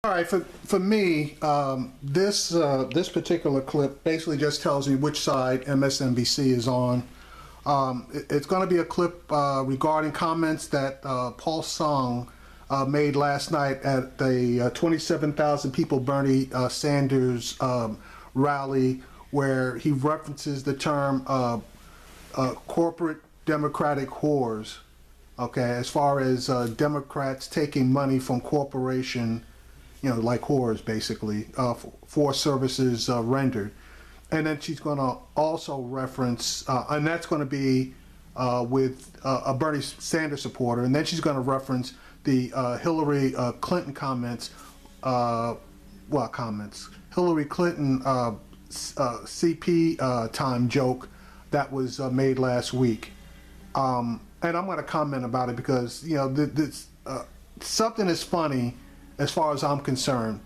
All right, for me, this particular clip basically just tells me which side MSNBC is on. It's going to be a clip regarding comments that Paul Song made last night at the 27,000 people Bernie Sanders rally, where he references the term corporate Democratic whores. Okay, as far as Democrats taking money from corporation, you know, like whores basically, for services rendered. And then she's going to also reference, and that's going to be with a Bernie Sanders supporter, and then she's going to reference the Hillary Clinton comments, Hillary Clinton CP time joke that was made last week. And I'm going to comment about it because, you know, this something is funny as far as I'm concerned.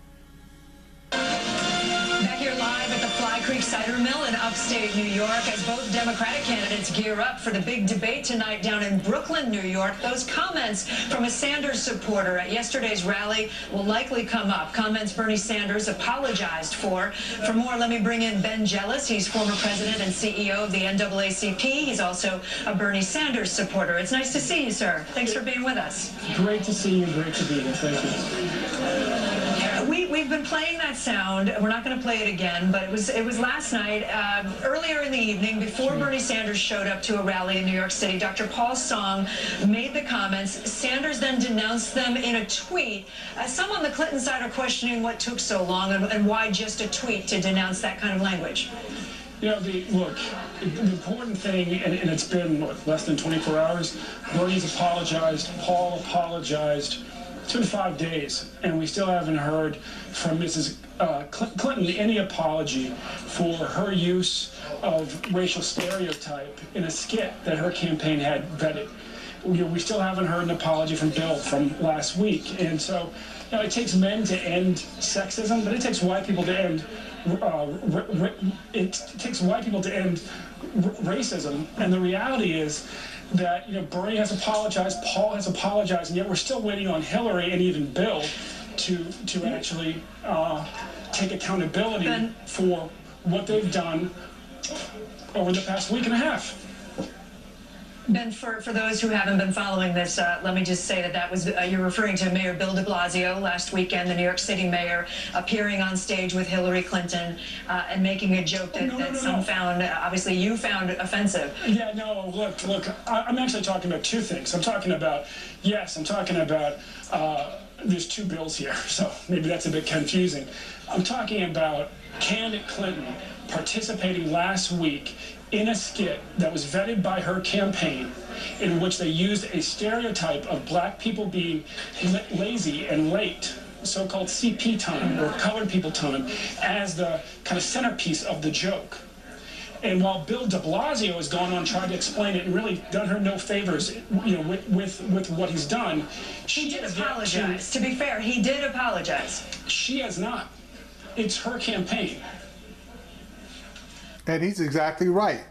Back here live at the Fly Creek Cider Mill in upstate New York as both Democratic candidates gear up for the big debate tonight down in Brooklyn, New York. Those comments from a Sanders supporter at yesterday's rally will likely come up. Comments Bernie Sanders apologized for. For more, let me bring in Ben Jealous. He's former president and CEO of the NAACP. He's also a Bernie Sanders supporter. It's nice to see you, sir. Thanks for being with us. Great to see you. Great to be here. Thank you. We've been playing that sound. We're not going to play it again, but it was last night, earlier in the evening, before Bernie Sanders showed up to a rally in New York City. Dr. Paul Song made the comments. Sanders then denounced them in a tweet. Some on the Clinton side are questioning what took so long and why just a tweet to denounce that kind of language. You know, the important thing, and it's been, what, less than 24 hours, Bernie's apologized, Paul apologized, 2 to 5 days, and we still haven't heard from Mrs. Clinton any apology for her use of racial stereotype in a skit that her campaign had vetted. You know, we still haven't heard an apology from Bill from last week, and so, you know, it takes men to end sexism, but it takes white people to end racism, and the reality is that, you know, Bernie has apologized, Paul has apologized, and yet we're still waiting on Hillary and even Bill to actually take accountability for what they've done over the past week and a half. Ben, for those who haven't been following this, let me just say that was, you're referring to Mayor Bill de Blasio last weekend, the New York City mayor, appearing on stage with Hillary Clinton and making a joke that some found, obviously you found offensive. Yeah, no, look, I'm actually talking about two things. I'm talking about, there's two bills here, so maybe that's a bit confusing. I'm talking about candidate Clinton participating last week in a skit that was vetted by her campaign, in which they used a stereotype of black people being lazy and late, so-called CP time, or colored people time, as the kind of centerpiece of the joke. And while Bill de Blasio has gone on trying to explain it and really done her no favors, you know, with what he's done, he did apologize. To be fair, he did apologize. She has not. It's her campaign. And he's exactly right.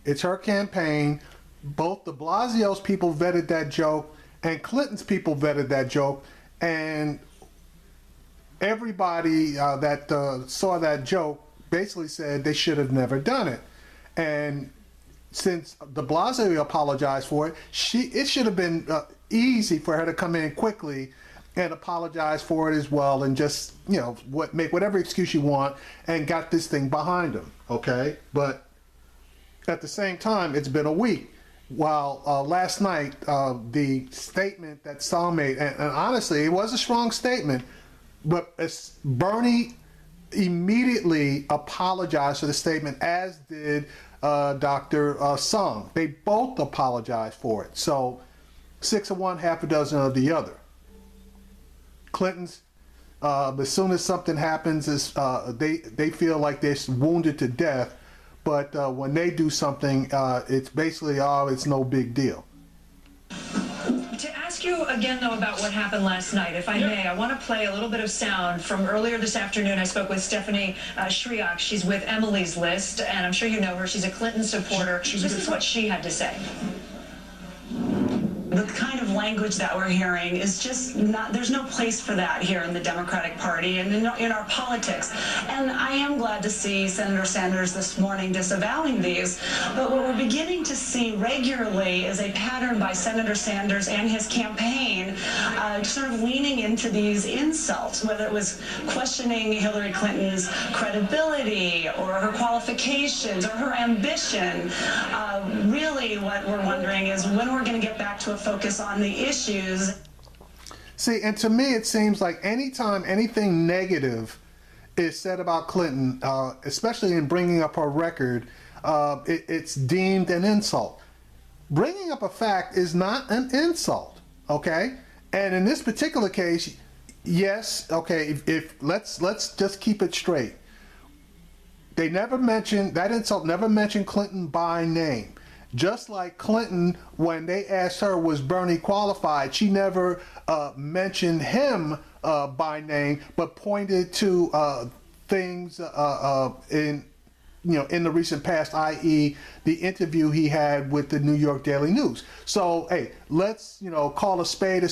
It's her campaign. Both de Blasio's people vetted that joke, and Clinton's people vetted that joke, and everybody that saw that joke basically said they should have never done it. And since de Blasio apologized for it, it should have been easy for her to come in quickly and apologize for it as well, and just, you know, make whatever excuse you want and got this thing behind him, okay? But at the same time, it's been a week. While last night, the statement that Song made, and honestly, it was a strong statement, but Bernie immediately apologized for the statement, as did Dr. Song. They both apologized for it. So 6 of one, half a dozen of the other. Clinton's, as soon as something happens, they feel like they're wounded to death, but when they do something, it's basically, oh, it's no big deal. To ask you again, though, about what happened last night, if I may, I want to play a little bit of sound from earlier this afternoon. I spoke with Stephanie Shriak. She's with Emily's List, and I'm sure you know her. She's a Clinton supporter. This is what she had to say. The kind of language that we're hearing is just not, there's no place for that here in the Democratic Party and in our politics. And I am glad to see Senator Sanders this morning disavowing these. But what we're beginning to see regularly is a pattern by Senator Sanders and his campaign sort of leaning into these insults, whether it was questioning Hillary Clinton's credibility or her qualifications or her ambition. Really what we're wondering is when we're going to get back to a focus on the issues. See, and to me it seems like anytime anything negative is said about Clinton, especially in bringing up her record, it's deemed an insult. Bringing up a fact is not an insult, okay? And in this particular case, yes, okay, if let's just keep it straight. They never mentioned, that insult never mentioned Clinton by name. Just like Clinton, when they asked her, was Bernie qualified, she never mentioned him by name, but pointed to things in the recent past, i.e. the interview he had with the New York Daily News. So, hey, let's, call a spade,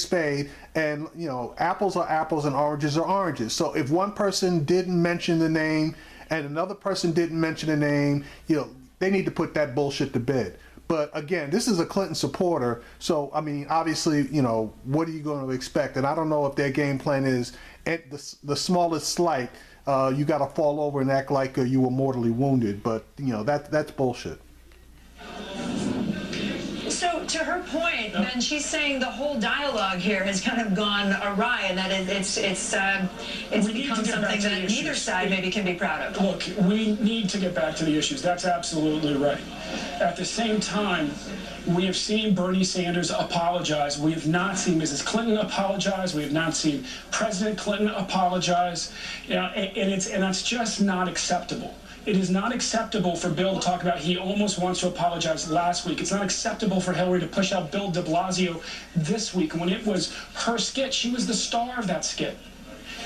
and, apples are apples and oranges are oranges. So if one person didn't mention the name and another person didn't mention the name, they need to put that bullshit to bed. But again, this is a Clinton supporter, so I mean, obviously, what are you going to expect? And I don't know if their game plan is at the smallest slight, you got to fall over and act like you were mortally wounded. But that's bullshit. So to her point, then she's saying the whole dialogue here has kind of gone awry, and that it's become something that neither side maybe can be proud of. Look, we need to get back to the issues. That's absolutely right. At the same time, we have seen Bernie Sanders apologize. We have not seen Mrs. Clinton apologize. We have not seen President Clinton apologize. And that's just not acceptable. It is not acceptable for Bill to talk about he almost wants to apologize last week. It's not acceptable for Hillary to push out Bill de Blasio this week when it was her skit. She was the star of that skit.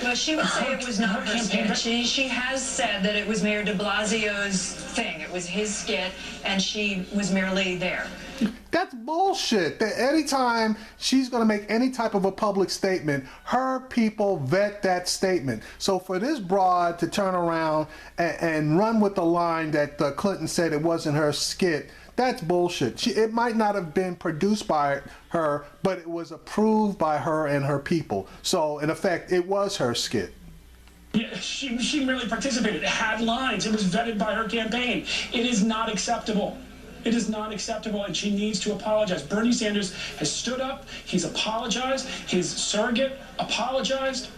Well, she would say it was not her skit. She has said that it was Mayor de Blasio's thing. It was his skit, and she was merely there. That's bullshit. That anytime she's going to make any type of a public statement, her people vet that statement. So for this broad to turn around and run with the line that Clinton said it wasn't her skit, that's bullshit. It might not have been produced by her, but it was approved by her and her people. So in effect, it was her skit. Yeah, she merely participated. It had lines. It was vetted by her campaign. It is not acceptable. It is not acceptable, and she needs to apologize. Bernie Sanders has stood up. He's apologized. His surrogate apologized.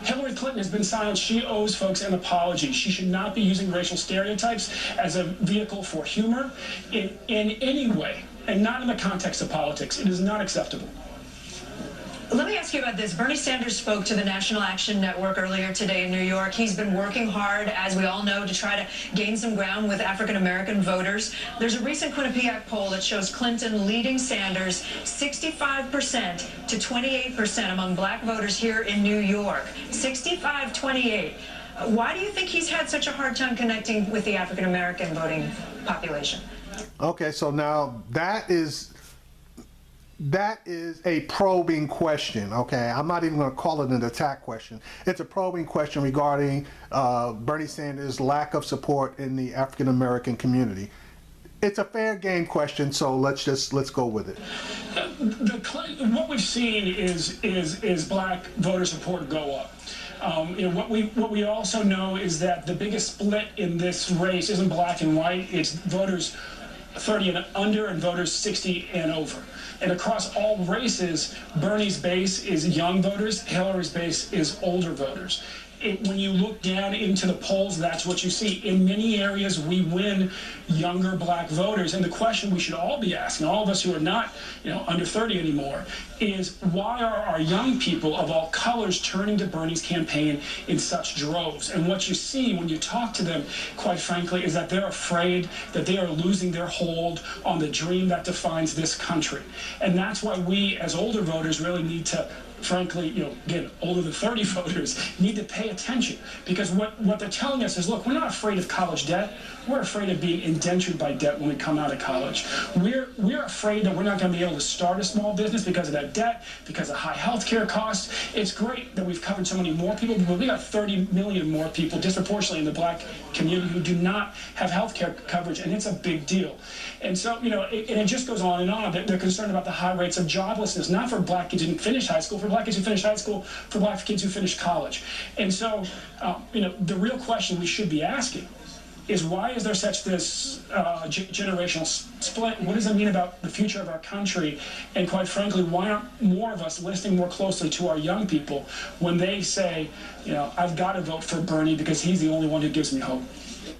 Hillary Clinton has been silent. She owes folks an apology. She should not be using racial stereotypes as a vehicle for humor in any way, and not in the context of politics. It is not acceptable. Let me ask you about this. Bernie Sanders spoke to the National Action Network earlier today in New York. He's been working hard, as we all know, to try to gain some ground with African-American voters. There's a recent Quinnipiac poll that shows Clinton leading Sanders 65% to 28% among black voters here in New York. 65-28. Why do you think he's had such a hard time connecting with the African-American voting population? Okay, so now that is a probing question, okay? I'm not even going to call it an attack question. It's a probing question regarding Bernie Sanders' lack of support in the African-American community. It's a fair game question, so let's go with it. What we've seen is black voter support go up. What we also know is that the biggest split in this race isn't black and white. It's voters 30 and under and voters 60 and over. And across all races, Bernie's base is young voters, Hillary's base is older voters. When you look down into the polls, that's what you see. In many areas, we win younger black voters. And the question we should all be asking, all of us who are not under 30 anymore, is why are our young people of all colors turning to Bernie's campaign in such droves? And what you see when you talk to them, quite frankly, is that they're afraid that they are losing their hold on the dream that defines this country. And that's why we, as older voters, really need to frankly, again, older than 30 voters need to pay attention, because what they're telling us is, look, we're not afraid of college debt. We're afraid of being indentured by debt when we come out of college. We're afraid that we're not going to be able to start a small business because of that debt, because of high healthcare costs. It's great that we've covered so many more people, but we got 30 million more people disproportionately in the black community who do not have healthcare coverage, and it's a big deal. And so, it just goes on and on. They're concerned about the high rates of joblessness, not for black kids who didn't finish high school, for black kids who finished high school, for black kids who finished college. And so, the real question we should be asking is, why is there such this generational split? What does it mean about the future of our country? And quite frankly, why aren't more of us listening more closely to our young people when they say, I've got to vote for Bernie because he's the only one who gives me hope?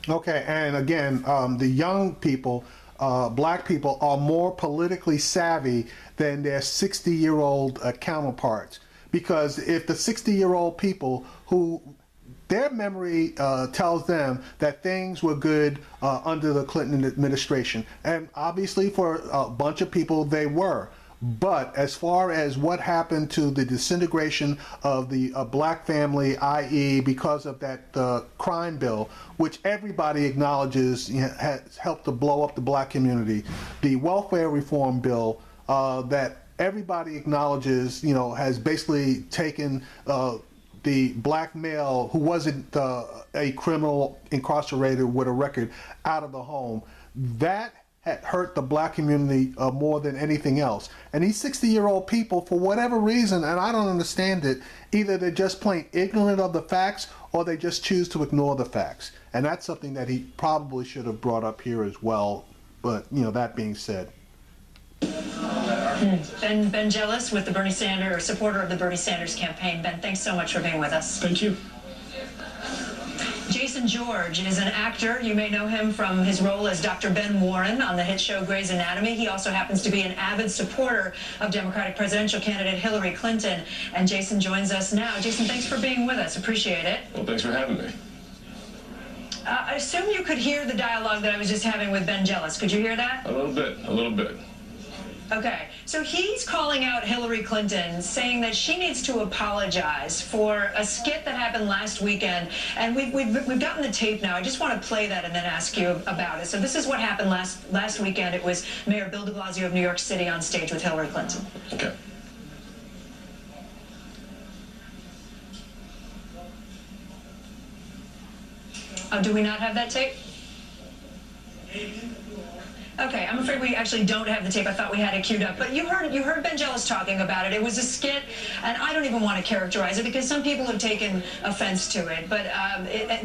Okay, and again, the young people, black people, are more politically savvy than their 60-year-old counterparts. Because if the 60-year-old people who their memory tells them that things were good under the Clinton administration, and obviously for a bunch of people they were. But as far as what happened to the disintegration of the black family, i.e. because of that crime bill, which everybody acknowledges has helped to blow up the black community, the welfare reform bill that everybody acknowledges, has basically taken the black male who wasn't a criminal incarcerated with a record out of the home. That had hurt the black community more than anything else. And these 60-year-old people, for whatever reason, and I don't understand it, either they're just plain ignorant of the facts or they just choose to ignore the facts. And that's something that he probably should have brought up here as well. But, that being said. Ben Jealous with the Bernie Sanders, supporter of the Bernie Sanders campaign. Ben, thanks so much for being with us. Thank you. Jason George is an actor. You may know him from his role as Dr. Ben Warren on the hit show Grey's Anatomy. He also happens to be an avid supporter of Democratic presidential candidate Hillary Clinton. And Jason joins us now. Jason, thanks for being with us. Appreciate it. Well, thanks for having me. I assume you could hear the dialogue that I was just having with Ben Jealous. Could you hear that? A little bit. Okay, so he's calling out Hillary Clinton, saying that she needs to apologize for a skit that happened last weekend, and we've gotten the tape now. I just want to play that and then ask you about it. So this is what happened last weekend. It was Mayor Bill de Blasio of New York City on stage with Hillary Clinton. Okay. Oh, do we not have that tape? Okay, I'm afraid we actually don't have the tape. I thought we had it queued up. But you heard Ben Jealous talking about it. It was a skit, and I don't even want to characterize it because some people have taken offense to it, but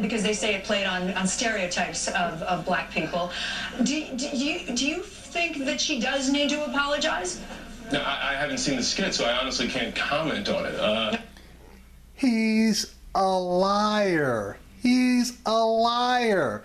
because they say it played on stereotypes of black people. Do you think that she does need to apologize? No, I haven't seen the skit, so I honestly can't comment on it. He's a liar. He's a liar.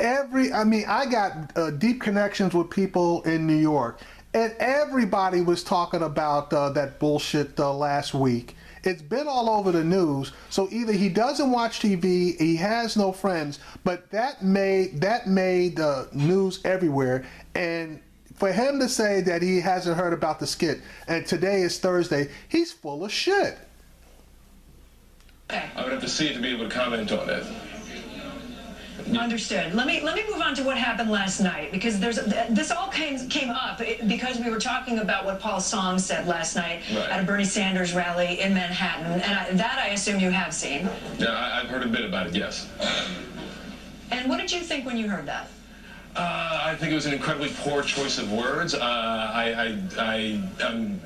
I got deep connections with people in New York, and everybody was talking about that bullshit last week. It's been all over the news, so either he doesn't watch TV, he has no friends, but that made news everywhere. And for him to say that he hasn't heard about the skit, and today is Thursday, he's full of shit. Okay. I would have to see it to be able to comment on it. Understood. Let me move on to what happened last night, because this all came up because we were talking about what Paul Song said last night at a Bernie Sanders rally in Manhattan, and that I assume you have seen. Yeah, I've heard a bit about it, yes. And what did you think when you heard that? I think it was an incredibly poor choice of words. I'm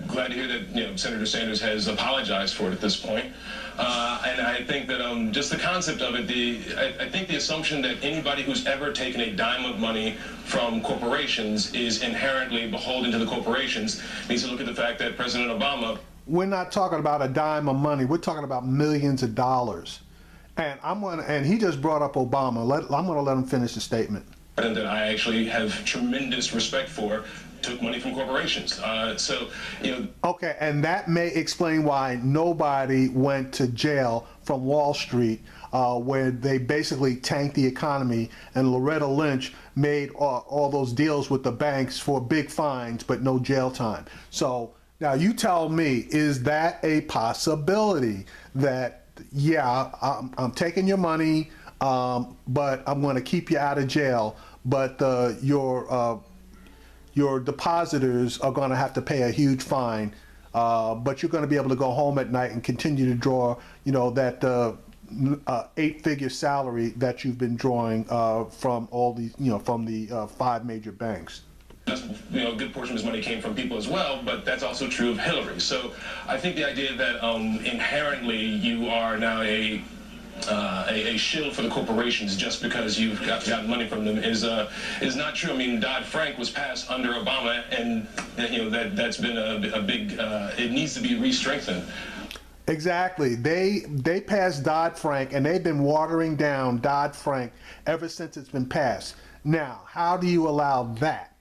glad to hear that Senator Sanders has apologized for it at this point. And I think that just the concept of it, I think the assumption that anybody who's ever taken a dime of money from corporations is inherently beholden to the corporations needs to look at the fact that President Obama... We're not talking about a dime of money. We're talking about millions of dollars. And he just brought up Obama. I'm going to let him finish the statement. And that I actually have tremendous respect for, took money from corporations. Okay, and that may explain why nobody went to jail from Wall Street, where they basically tanked the economy, and Loretta Lynch made all those deals with the banks for big fines, but no jail time. So Now, you tell me, is that a possibility that, yeah, I'm taking your money, but I'm going to keep you out of jail, but your depositors are going to have to pay a huge fine, but you're going to be able to go home at night and continue to draw, you know, that 8-figure salary that you've been drawing from all these, you know, from the 5 major banks? You know, a good portion of his money came from people as well, but that's also true of Hillary. So I think the idea that inherently you are now a shield for the corporations just because you've got money from them is not true. I mean, Dodd-Frank was passed under Obama, and you know that's been a big. It needs to be re-strengthened. Exactly. They passed Dodd-Frank, and they've been watering down Dodd-Frank ever since it's been passed. Now, how do you allow that?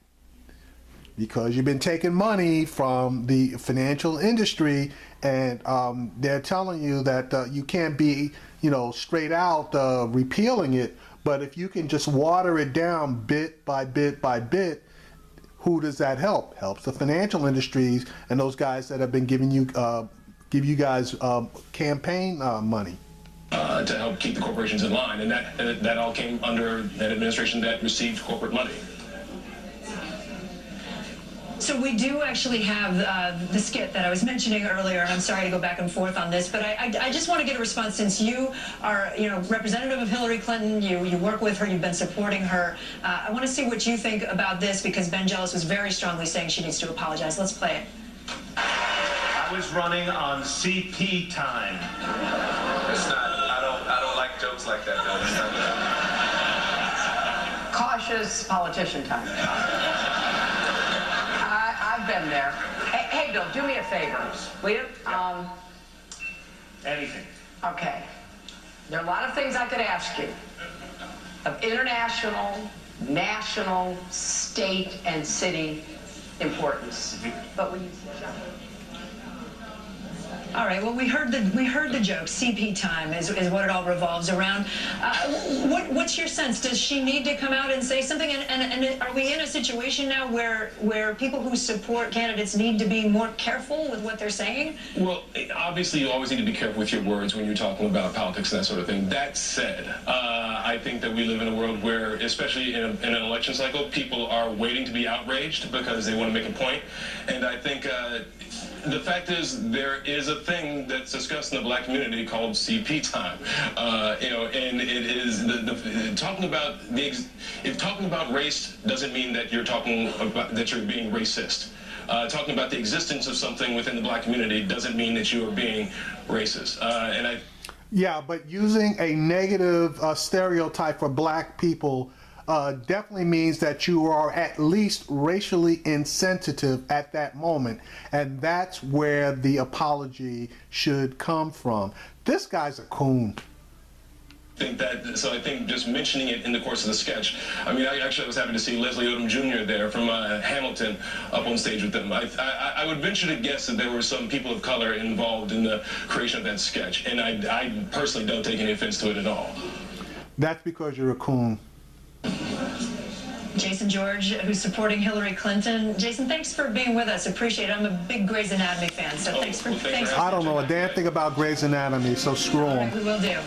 Because you've been taking money from the financial industry, and they're telling you that you can't be, you know, straight out repealing it. But if you can just water it down bit by bit by bit, who does that help? Helps the financial industries and those guys that have been giving you, give you guys campaign money. To help keep the corporations in line, and that all came under an administration that received corporate money. So we do actually have the skit that I was mentioning earlier, and I'm sorry to go back and forth on this, but I just want to get a response since you are, you know, representative of Hillary Clinton. You work with her. You've been supporting her. I want to see what you think about this because Ben Jealous was very strongly saying she needs to apologize. Let's play it. I was running on CP time. It's not. I don't like jokes like that, though. Cautious politician time. I've been there. Hey, Bill, do me a favor, will you? Anything. Okay. There are a lot of things I could ask you of international, national, state, and city importance. But will you shut up? All right. Well, we heard the joke. CP time is what it all revolves around. What's your sense? Does she need to come out and say something? And are we in a situation now where people who support candidates need to be more careful with what they're saying? Well, obviously, you always need to be careful with your words when you're talking about politics and that sort of thing. That said, I think that we live in a world where, especially in an election cycle, people are waiting to be outraged because they want to make a point. And I think the fact is there is a thing that's discussed in the black community called CP time. You know, and it is talking about if talking about race doesn't mean that you're talking about that you're being racist. Talking about the existence of something within the black community doesn't mean that you are being racist. Yeah, but using a negative stereotype for black people definitely means that you are at least racially insensitive at that moment, and that's where the apology should come from. This guy's a coon. I think just mentioning it in the course of the sketch, I mean, I was happy to see Leslie Odom Jr. there from Hamilton up on stage with them. I would venture to guess that there were some people of color involved in the creation of that sketch, and I personally don't take any offense to it at all. That's because you're a coon. Jason George, who's supporting Hillary Clinton. Jason, thanks for being with us. Appreciate it. I'm a big Grey's Anatomy fan, so thanks for I don't know a damn thing about Grey's Anatomy, so screw 'em. We will do.